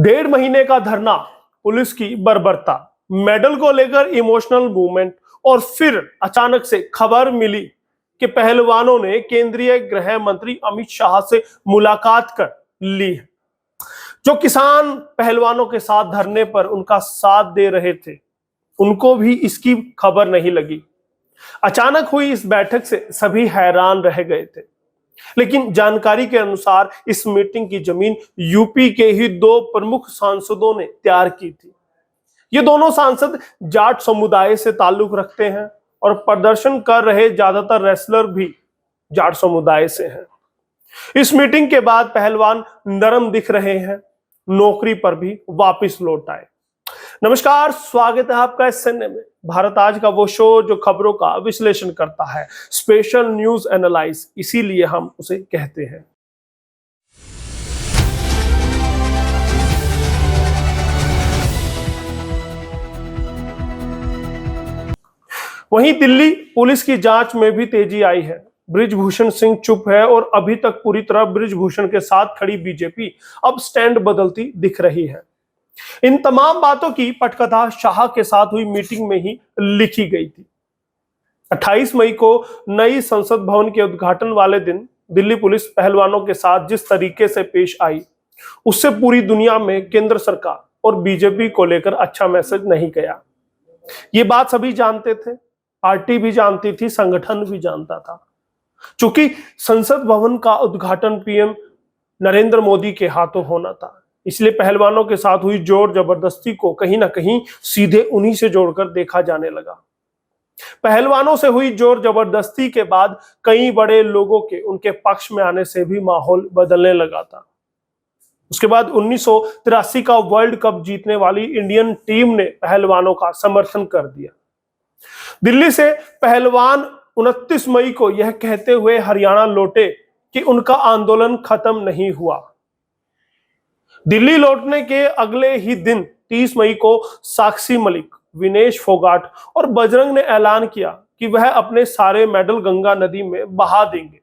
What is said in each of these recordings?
डेढ़ महीने का धरना, पुलिस की बर्बरता, मेडल को लेकर इमोशनल मूवमेंट और फिर अचानक से खबर मिली कि पहलवानों ने केंद्रीय गृह मंत्री अमित शाह से मुलाकात कर ली है। जो किसान पहलवानों के साथ धरने पर उनका साथ दे रहे थे, उनको भी इसकी खबर नहीं लगी। अचानक हुई इस बैठक से सभी हैरान रह गए थे, लेकिन जानकारी के अनुसार इस मीटिंग की जमीन यूपी के ही दो प्रमुख सांसदों ने तैयार की थी। ये दोनों सांसद जाट समुदाय से ताल्लुक रखते हैं और प्रदर्शन कर रहे ज्यादातर रेसलर भी जाट समुदाय से हैं। इस मीटिंग के बाद पहलवान नरम दिख रहे हैं, नौकरी पर भी वापस लौट आए। नमस्कार, स्वागत है आपका SNA में। भारत आज का वो शो जो खबरों का विश्लेषण करता है, स्पेशल न्यूज एनालाइज, इसीलिए हम उसे कहते हैं। वहीं दिल्ली पुलिस की जांच में भी तेजी आई है। बृजभूषण सिंह चुप है और अभी तक पूरी तरह बृजभूषण के साथ खड़ी बीजेपी अब स्टैंड बदलती दिख रही है। इन तमाम बातों की पटकथा शाह के साथ हुई मीटिंग में ही लिखी गई थी। 28 मई को नई संसद भवन के उद्घाटन वाले दिन दिल्ली पुलिस पहलवानों के साथ जिस तरीके से पेश आई, उससे पूरी दुनिया में केंद्र सरकार और बीजेपी को लेकर अच्छा मैसेज नहीं गया। ये बात सभी जानते थे, पार्टी भी जानती थी, संगठन भी जानता था। चूंकि संसद भवन का उद्घाटन पीएम नरेंद्र मोदी के हाथों होना था, इसलिए पहलवानों के साथ हुई जोर जबरदस्ती को कहीं ना कहीं सीधे उन्हीं से जोड़कर देखा जाने लगा। पहलवानों से हुई जोर जबरदस्ती के बाद कई बड़े लोगों के उनके पक्ष में आने से भी माहौल बदलने लगा था। उसके बाद 1983 का वर्ल्ड कप जीतने वाली इंडियन टीम ने पहलवानों का समर्थन कर दिया। दिल्ली से पहलवान 29 मई को यह कहते हुए हरियाणा लौटे कि उनका आंदोलन खत्म नहीं हुआ। दिल्ली लौटने के अगले ही दिन 30 मई को साक्षी मलिक, विनेश फोगाट और बजरंग ने ऐलान किया कि वह अपने सारे मेडल गंगा नदी में बहा देंगे।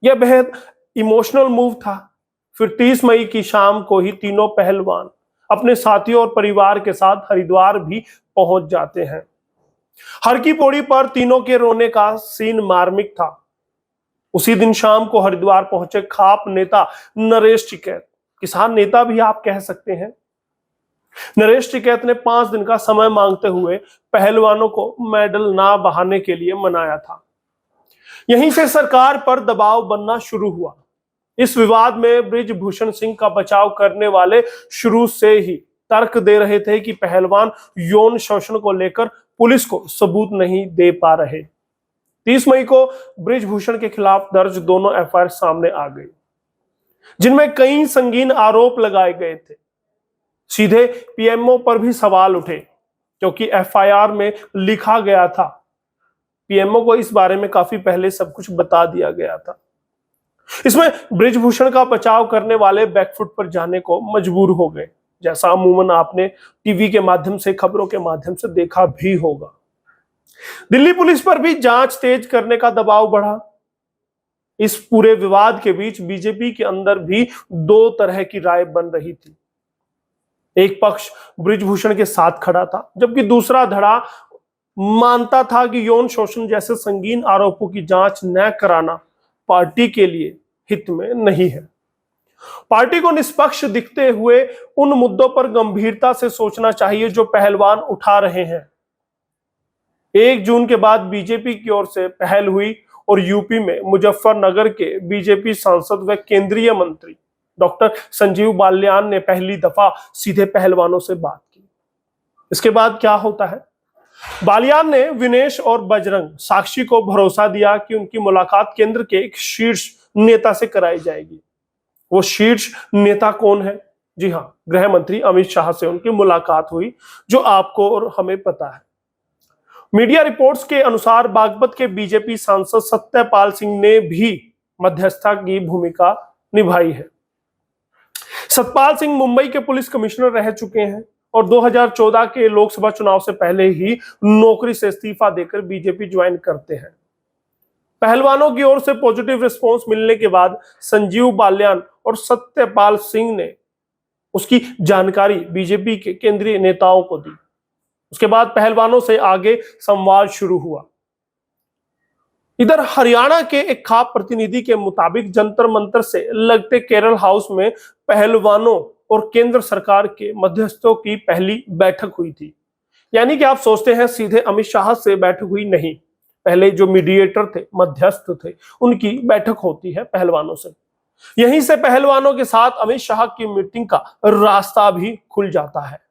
यह बेहद इमोशनल मूव था। फिर 30 मई की शाम को ही तीनों पहलवान अपने साथियों और परिवार के साथ हरिद्वार भी पहुंच जाते हैं। हर की पौड़ी पर तीनों के रोने का सीन मार्मिक था। उसी दिन शाम को हरिद्वार पहुंचे खाप नेता नरेश टिकैत, किसान नेता भी आप कह सकते हैं। नरेश टिकैत ने 5 दिन का समय मांगते हुए पहलवानों को मेडल ना बहाने के लिए मनाया था। यहीं से सरकार पर दबाव बनना शुरू हुआ। इस विवाद में बृजभूषण सिंह का बचाव करने वाले शुरू से ही तर्क दे रहे थे कि पहलवान यौन शोषण को लेकर पुलिस को सबूत नहीं दे पा रहे। 30 मई को बृजभूषण के खिलाफ दर्ज दोनों FIR सामने आ गई, जिनमें कई संगीन आरोप लगाए गए थे। सीधे PMO पर भी सवाल उठे, क्योंकि FIR में लिखा गया था। PMO को इस बारे में काफी पहले सब कुछ बता दिया गया था। इसमें बृजभूषण का बचाव करने वाले बैकफुट पर जाने को मजबूर हो गए, जैसा अमूमन आपने टीवी के माध्यम से, खबरों के माध्यम से देखा भी होगा। दिल्ली पुलिस पर भी जांच तेज करने का दबाव बढ़ा। इस पूरे विवाद के बीच बीजेपी के अंदर भी दो तरह की राय बन रही थी। एक पक्ष बृजभूषण के साथ खड़ा था, जबकि दूसरा धड़ा मानता था कि यौन शोषण जैसे संगीन आरोपों की जांच न कराना पार्टी के लिए हित में नहीं है। पार्टी को निष्पक्ष दिखते हुए उन मुद्दों पर गंभीरता से सोचना चाहिए जो पहलवान उठा रहे हैं। 1 जून के बाद बीजेपी की ओर से पहल हुई और यूपी में मुजफ्फरनगर के बीजेपी सांसद व केंद्रीय मंत्री डॉक्टर संजीव बालियान ने पहली दफा सीधे पहलवानों से बात की। इसके बाद क्या होता है? बालियान ने विनेश और बजरंग, साक्षी को भरोसा दिया कि उनकी मुलाकात केंद्र के एक शीर्ष नेता से कराई जाएगी। वो शीर्ष नेता कौन है? जी हाँ, गृह मंत्री अमित शाह से उनकी मुलाकात हुई, जो आपको और हमें पता है। मीडिया रिपोर्ट्स के अनुसार बागपत के बीजेपी सांसद सत्यपाल सिंह ने भी मध्यस्थता की भूमिका निभाई है। सत्यपाल सिंह मुंबई के पुलिस कमिश्नर रह चुके हैं और 2014 के लोकसभा चुनाव से पहले ही नौकरी से इस्तीफा देकर बीजेपी ज्वाइन करते हैं। पहलवानों की ओर से पॉजिटिव रिस्पांस मिलने के बाद संजीव बालियान और सत्यपाल सिंह ने उसकी जानकारी बीजेपी के केंद्रीय नेताओं को दी। उसके बाद पहलवानों से आगे संवाद शुरू हुआ। इधर हरियाणा के एक खाप प्रतिनिधि के मुताबिक जंतर मंतर से लगते केरल हाउस में पहलवानों और केंद्र सरकार के मध्यस्थों की पहली बैठक हुई थी। यानी कि आप सोचते हैं सीधे अमित शाह से बैठक हुई, नहीं, पहले जो मीडिएटर थे, मध्यस्थ थे, उनकी बैठक होती है पहलवानों से। यहीं से पहलवानों के साथ अमित शाह की मीटिंग का रास्ता भी खुल जाता है।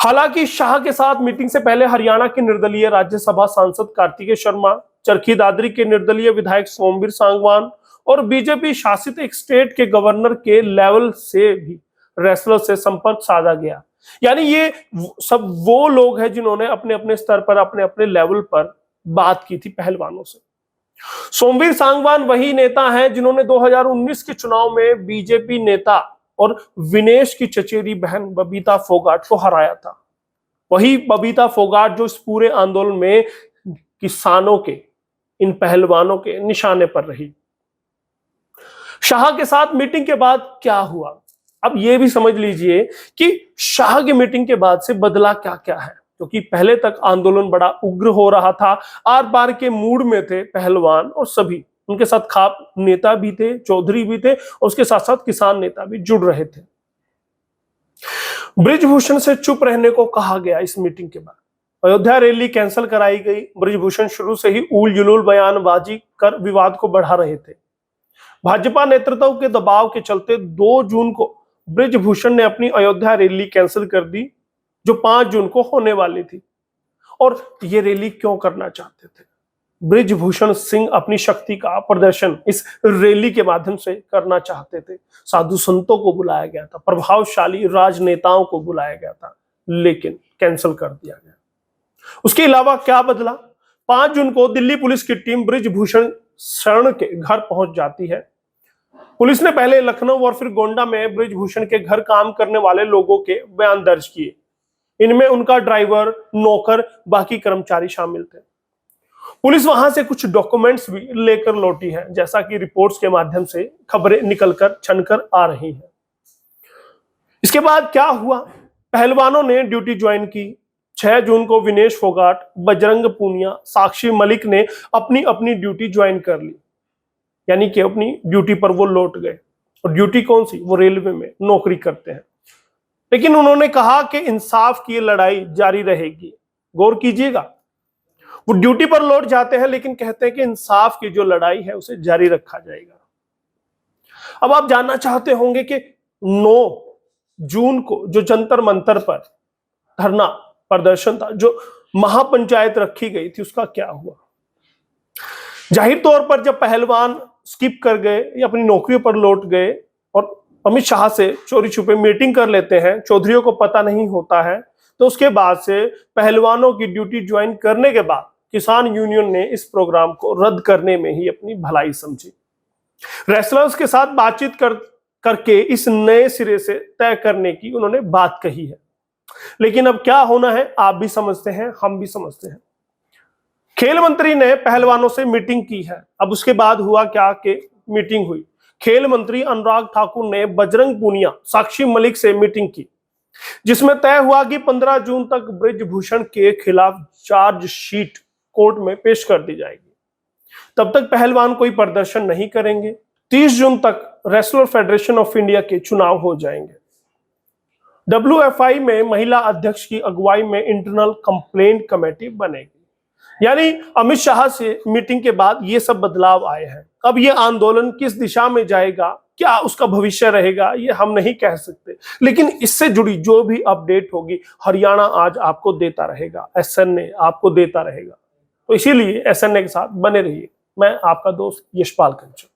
हालांकि शाह के साथ मीटिंग से पहले हरियाणा के निर्दलीय राज्यसभा सांसद कार्तिकेय शर्मा, चरखी दादरी के निर्दलीय विधायक सोमवीर सांगवान और बीजेपी शासित एक स्टेट के गवर्नर के लेवल से भी रेसलर से संपर्क साधा गया। यानी ये सब वो लोग हैं जिन्होंने अपने अपने स्तर पर, अपने अपने लेवल पर बात की थी पहलवानों से। सोमवीर सांगवान वही नेता हैं जिन्होंने 2019 के चुनाव में बीजेपी नेता और विनेश की चचेरी बहन बबीता फोगाट को हराया था। वही बबीता फोगाट जो इस पूरे आंदोलन में किसानों के, इन पहलवानों के निशाने पर रही। शाह के साथ मीटिंग के बाद क्या हुआ, अब यह भी समझ लीजिए कि शाह की मीटिंग के बाद से बदला क्या क्या है। क्योंकि पहले तक आंदोलन बड़ा उग्र हो रहा था, आर पार के मूड में थे पहलवान और सभी, उनके साथ खाप नेता भी थे, चौधरी भी थे, और उसके साथ साथ किसान नेता भी जुड़ रहे थे। बृजभूषण से चुप रहने को कहा गया इस मीटिंग के बाद। अयोध्या रैली कैंसिल कराई गई। बृजभूषण शुरू से ही उल जुलूल बयानबाजी कर विवाद को बढ़ा रहे थे। भाजपा नेतृत्व के दबाव के चलते 2 जून को बृजभूषण ने अपनी अयोध्या रैली कैंसिल कर दी, जो 5 जून को होने वाली थी। और ये रैली क्यों करना चाहते थे? बृजभूषण सिंह अपनी शक्ति का प्रदर्शन इस रैली के माध्यम से करना चाहते थे। साधु संतों को बुलाया गया था, प्रभावशाली राजनेताओं को बुलाया गया था, लेकिन कैंसिल कर दिया गया। उसके अलावा क्या बदला? 5 जून को दिल्ली पुलिस की टीम बृजभूषण शरण के घर पहुंच जाती है। पुलिस ने पहले लखनऊ और फिर गोंडा में बृजभूषण के घर काम करने वाले लोगों के बयान दर्ज किए। इनमें उनका ड्राइवर, नौकर, बाकी कर्मचारी शामिल थे। पुलिस वहां से कुछ डॉक्यूमेंट्स भी लेकर लौटी है, जैसा कि रिपोर्ट्स के माध्यम से खबरें निकलकर छनकर आ रही हैं। इसके बाद क्या हुआ? पहलवानों ने ड्यूटी ज्वाइन की। 6 जून को विनेश फोगाट, बजरंग पूनिया, साक्षी मलिक ने अपनी अपनी ड्यूटी ज्वाइन कर ली। यानी कि अपनी ड्यूटी पर वो लौट गए। और ड्यूटी कौन सी? वो रेलवे में नौकरी करते हैं। लेकिन उन्होंने कहा कि इंसाफ की लड़ाई जारी रहेगी। गौर कीजिएगा, वो ड्यूटी पर लौट जाते हैं लेकिन कहते हैं कि इंसाफ की जो लड़ाई है उसे जारी रखा जाएगा। अब आप जानना चाहते होंगे कि 9 जून को जो जंतर मंतर पर धरना प्रदर्शन था, जो महापंचायत रखी गई थी, उसका क्या हुआ? जाहिर तौर पर जब पहलवान स्किप कर गए या अपनी नौकरियों पर लौट गए और अमित शाह से चोरी छुपे मीटिंग कर लेते हैं, चौधरियों को पता नहीं होता है, तो उसके बाद से पहलवानों की ड्यूटी ज्वाइन करने के बाद किसान यूनियन ने इस प्रोग्राम को रद्द करने में ही अपनी भलाई समझी। रेसलर्स के साथ बातचीत करके इस नए सिरे से तय करने की उन्होंने बात कही है। लेकिन अब क्या होना है आप भी समझते हैं, हम भी समझते हैं। खेल मंत्री ने पहलवानों से मीटिंग की है। अब उसके बाद हुआ क्या कि मीटिंग हुई। खेल मंत्री अनुराग ठाकुर ने बजरंग पूनिया, साक्षी मलिक से मीटिंग की, जिसमें तय हुआ कि 15 जून तक बृजभूषण के खिलाफ चार्जशीट कोर्ट में पेश कर दी जाएगी। तब तक पहलवान कोई प्रदर्शन नहीं करेंगे। 30 जून तक रेसलर फेडरेशन ऑफ इंडिया के चुनाव हो जाएंगे। WFI में महिला अध्यक्ष की अगुवाई में इंटरनल कंप्लेंट कमेटी बनेगी। यानी अमित शाह से मीटिंग के बाद ये सब बदलाव आए हैं। अब ये आंदोलन किस दिशा में जाएगा, क्या उसका भविष्य रहेगा, ये हम नहीं कह सकते। लेकिन इससे जुड़ी जो भी अपडेट होगी हरियाणा आज आपको देता रहेगा, SNA आपको देता रहेगा। तो इसीलिए SNA के साथ बने रहिए। मैं आपका दोस्त यशपाल कंचन।